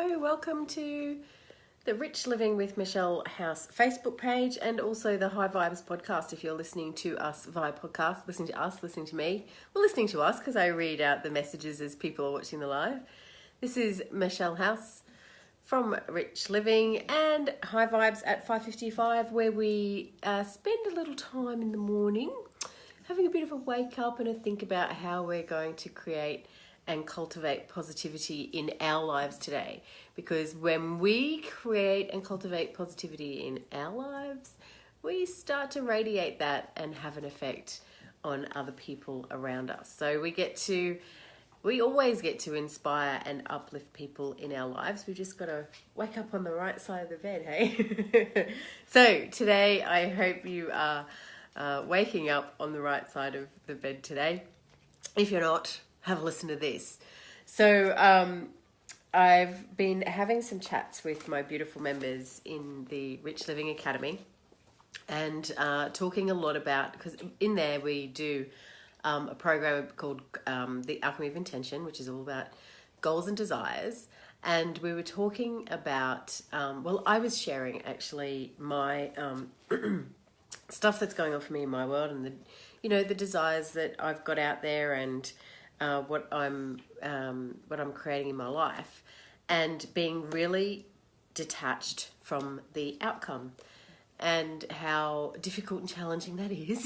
Hello, welcome to the Rich Living with Michelle House Facebook page and also the High Vibes podcast. If you're listening to us via podcast, listening to me, well, listening to us because I read out the messages as people are watching the live. This is Michelle House from Rich Living and High Vibes at 5:55, where we spend a little time in the morning having a bit of a wake up and a think about how we're going to create and cultivate positivity in our lives today. Because when we create and cultivate positivity in our lives, we start to radiate that and have an effect on other people around us. So we always get to inspire and uplift people in our lives. We've just got to wake up on the right side of the bed, hey? So today, I hope you are waking up on the right side of the bed today. If you're not, have a listen to this. So I've been having some chats with my beautiful members in the Rich Living Academy and talking a lot about, because in there we do a program called The Alchemy of Intention, which is all about goals and desires. And we were talking about, I was sharing actually my stuff that's going on for me in my world and the desires that I've got out there and what I'm creating in my life, and being really detached from the outcome and how difficult and challenging that is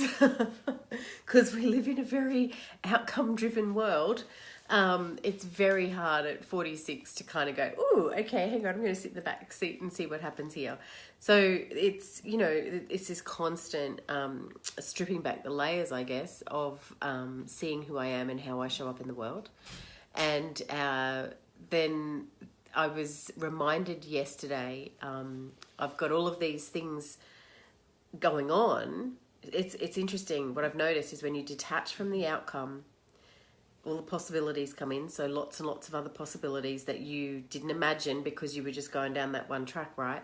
because we live in a very outcome driven world. It's very hard at 46 to kind of go, oh, okay, hang on, I'm going to sit in the back seat and see what happens here. So it's this constant stripping back the layers, I guess, of seeing who I am and how I show up in the world. And then I was reminded yesterday, I've got all of these things going on. It's interesting. What I've noticed is when you detach from the outcome, all the possibilities come in. So lots and lots of other possibilities that you didn't imagine because you were just going down that one track, right?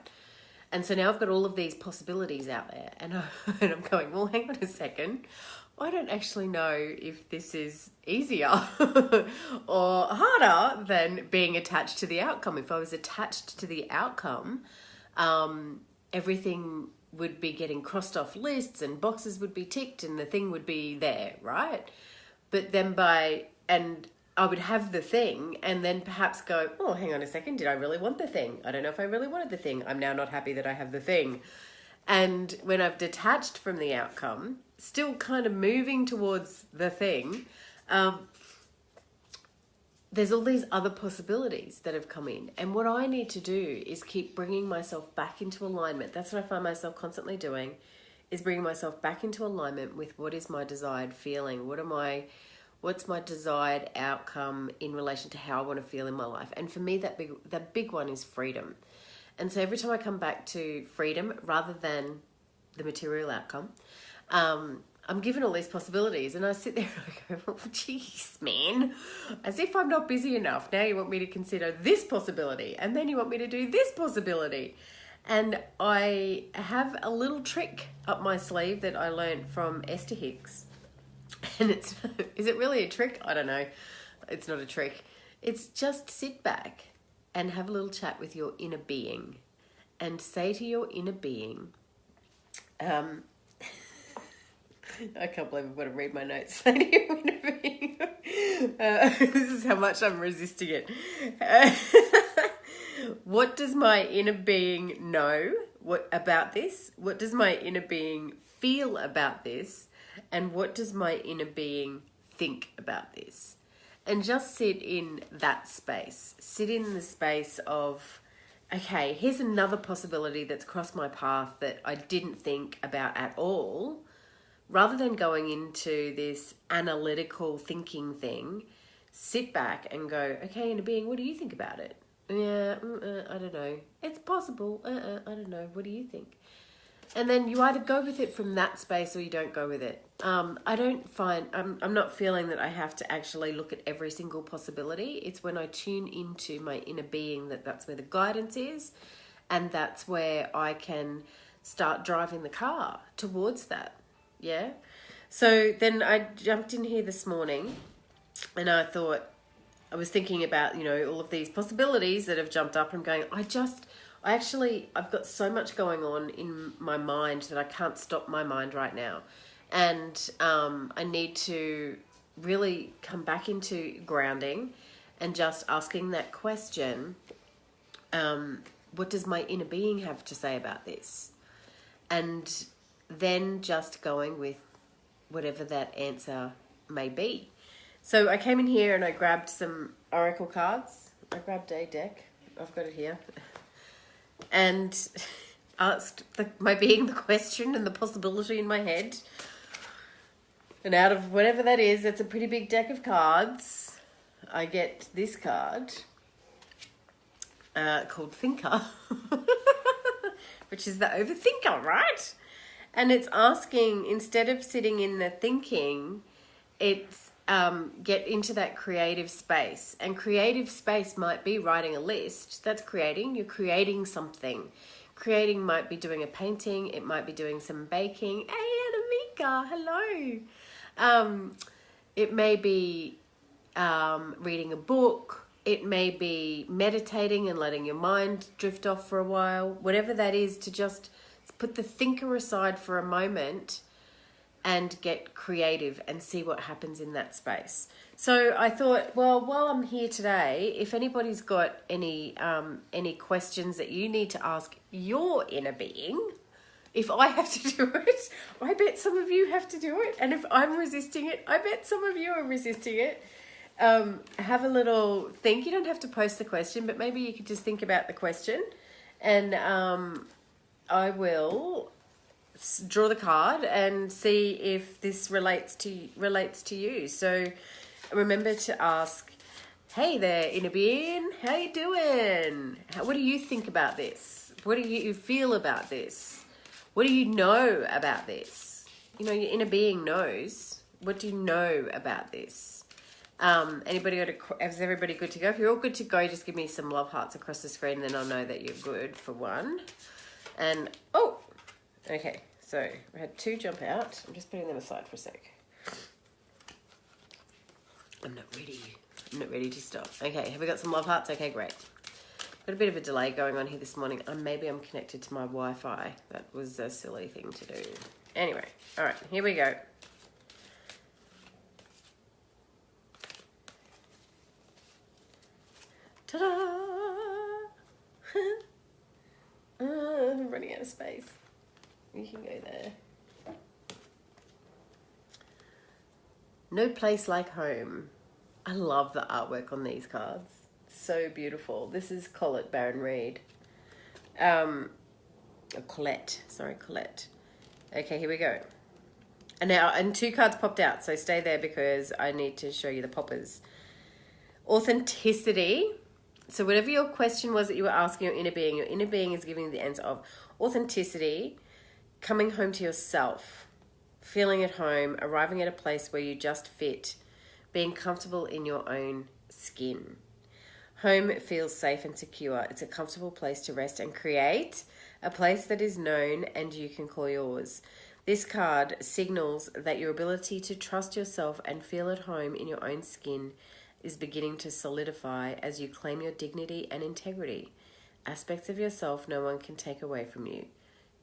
And so now I've got all of these possibilities out there, and I'm going, well, hang on a second. I don't actually know if this is easier or harder than being attached to the outcome. If I was attached to the outcome, everything would be getting crossed off lists and boxes would be ticked and the thing would be there, right? But then I would have the thing and then perhaps go, oh, hang on a second, did I really want the thing? I don't know if I really wanted the thing. I'm now not happy that I have the thing. And when I've detached from the outcome, still kind of moving towards the thing, there's all these other possibilities that have come in. And what I need to do is keep bringing myself back into alignment. That's what I find myself constantly doing, is bringing myself back into alignment with what is my desired feeling. What's my desired outcome in relation to how I want to feel in my life? And for me, that big one is freedom. And so every time I come back to freedom rather than the material outcome, I'm given all these possibilities, and I sit there and I go, oh, geez, man, as if I'm not busy enough. Now you want me to consider this possibility, and then you want me to do this possibility. And I have a little trick up my sleeve that I learned from Esther Hicks. And is it really a trick? I don't know. It's not a trick. It's just sit back and have a little chat with your inner being and say to your inner being, I can't believe I've got to read my notes. Say to your inner being, this is how much I'm resisting it. What does my inner being know about this? What does my inner being feel about this? And what does my inner being think about this? And just sit in that space. Sit in the space of, okay, here's another possibility that's crossed my path that I didn't think about at all. Rather than going into this analytical thinking thing, sit back and go, okay, inner being, what do you think about it? Yeah, I don't know. It's possible. I don't know. What do you think? And then you either go with it from that space or you don't go with it. I'm not feeling that I have to actually look at every single possibility. It's when I tune into my inner being that's where the guidance is, and that's where I can start driving the car towards that. Yeah. So then I jumped in here this morning and I thought, I was thinking about, all of these possibilities that have jumped up and going, I've got so much going on in my mind that I can't stop my mind right now. And I need to really come back into grounding and just asking that question, what does my inner being have to say about this? And then just going with whatever that answer may be. So I came in here and I grabbed some oracle cards. I grabbed a deck. I've got it here. And asked my being the question and the possibility in my head. And out of whatever that is, it's a pretty big deck of cards. I get this card called Thinker, which is the overthinker, right? And it's asking, instead of sitting in the thinking, it's get into that creative space. And creative space might be writing a list. That's creating. You're creating something. Creating might be doing a painting. It might be doing some baking. Hey, Anamika, hello. It may be reading a book. It may be meditating and letting your mind drift off for a while. Whatever that is, to just put the thinker aside for a moment and get creative and see what happens in that space. So I thought, well, while I'm here today, if anybody's got any questions that you need to ask your inner being, if I have to do it, I bet some of you have to do it. And if I'm resisting it, I bet some of you are resisting it. Have a little think. You don't have to post the question, but maybe you could just think about the question. And I will draw the card and see if this relates to you. So remember to ask, hey there, inner being, how you doing? What do you think about this? What do you feel about this? What do you know about this? Your inner being knows. What do you know about this? Is everybody good to go? If you're all good to go, just give me some love hearts across the screen, and then I'll know that you're good for one. And, okay. So I had 2 jump out. I'm just putting them aside for a sec. I'm not ready to stop. Okay, have we got some love hearts? Okay, great. Got a bit of a delay going on here this morning. Maybe I'm connected to my Wi-Fi. That was a silly thing to do. Anyway, all right, here we go. Ta-da! I'm running out of space. You can go there. No place like home. I love the artwork on these cards. So beautiful. This is Colette Baron Reid. Colette. Sorry, Colette. Okay, here we go. And 2 cards popped out, so stay there because I need to show you the poppers. Authenticity. So whatever your question was that you were asking your inner being is giving the answer of authenticity. Coming home to yourself, feeling at home, arriving at a place where you just fit, being comfortable in your own skin. Home feels safe and secure. It's a comfortable place to rest and create, a place that is known and you can call yours. This card signals that your ability to trust yourself and feel at home in your own skin is beginning to solidify as you claim your dignity and integrity. Aspects of yourself no one can take away from you.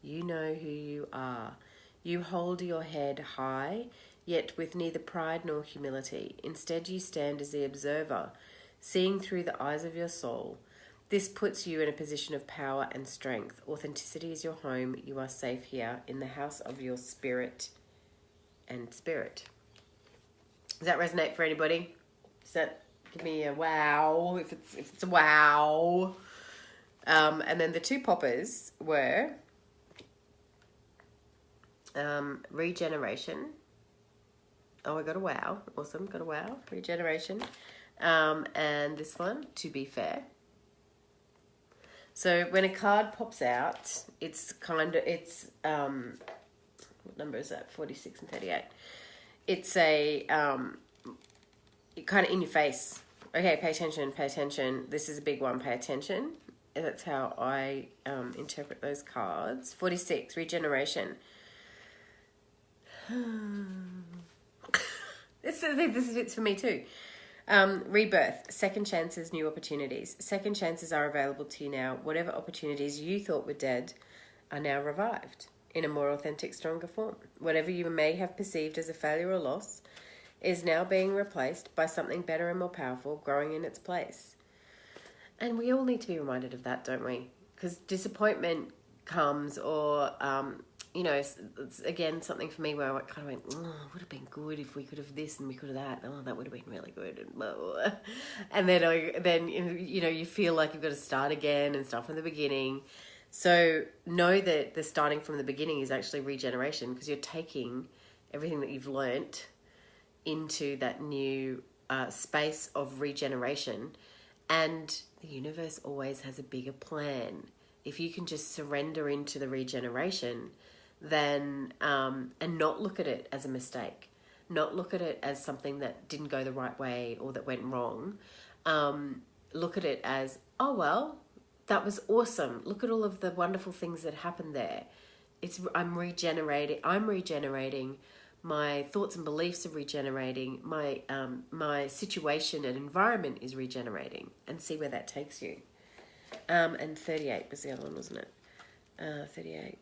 You know who you are. You hold your head high, yet with neither pride nor humility. Instead, you stand as the observer, seeing through the eyes of your soul. This puts you in a position of power and strength. Authenticity is your home. You are safe here in the house of your spirit and spirit. Does that resonate for anybody? Does that give me a wow? If it's a wow. And then the 2 poppers were regeneration. Oh, I got a wow. Awesome. Got a wow. Regeneration. And this one, to be fair. So when a card pops out, it's what number is that? 46 and 38. It's a, kind of in your face. Okay, pay attention. This is a big one. Pay attention. That's how I interpret those cards. 46, regeneration. This fits for me too. Rebirth, second chances, new opportunities. Second chances are available to you now. Whatever opportunities you thought were dead are now revived in a more authentic, stronger form. Whatever you may have perceived as a failure or loss is now being replaced by something better and more powerful, growing in its place. And we all need to be reminded of that, don't we? Because disappointment comes, or it's again something for me where I kind of went, oh, it would have been good if we could have this and we could have that. Oh, that would have been really good. And blah, blah, blah. And then you feel like you've got to start again and start from the beginning. So know that the starting from the beginning is actually regeneration, because you're taking everything that you've learnt into that new space of regeneration. And the universe always has a bigger plan. If you can just surrender into the regeneration, then and not look at it as a mistake, not look at it as something that didn't go the right way or that went wrong. Look at it as, oh well, that was awesome. Look at all of the wonderful things that happened there. I'm regenerating. My thoughts and beliefs are regenerating. My situation and environment is regenerating, and see where that takes you. And 38 was the other one, wasn't it? 38.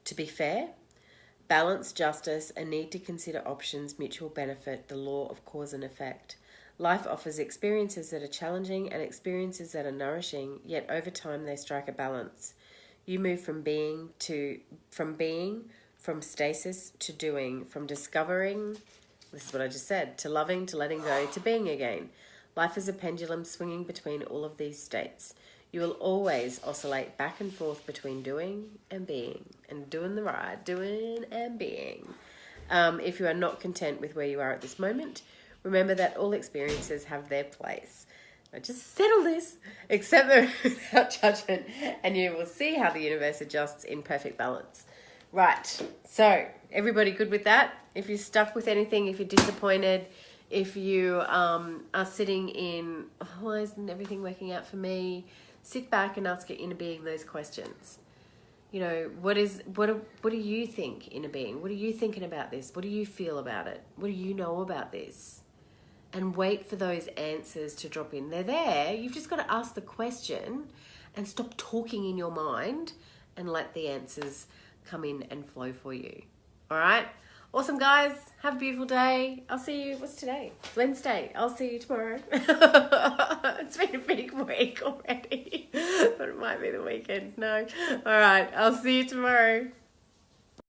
To be fair, balance, justice, a need to consider options, mutual benefit, the law of cause and effect. Life offers experiences that are challenging and experiences that are nourishing, yet over time they strike a balance. You move from stasis to doing, from discovering, this is what I just said, to loving, to letting go, to being again. Life is a pendulum swinging between all of these states. You will always oscillate back and forth between doing and being, and doing the right, doing and being. If you are not content with where you are at this moment, remember that all experiences have their place. Now just settle this, accept them without judgment, and you will see how the universe adjusts in perfect balance. Right, so everybody good with that? If you're stuck with anything, if you're disappointed, if you are sitting in, oh, why isn't everything working out for me? Sit back and ask your inner being those questions. You know, what do you think, inner being? What are you thinking about this? What do you feel about it? What do you know about this? And wait for those answers to drop in. They're there. You've just got to ask the question and stop talking in your mind and let the answers come in and flow for you. All right? Awesome, guys. Have a beautiful day. I'll see you. What's today? It's Wednesday. I'll see you tomorrow. It's been a big week already, but it might be the weekend. No. All right. I'll see you tomorrow.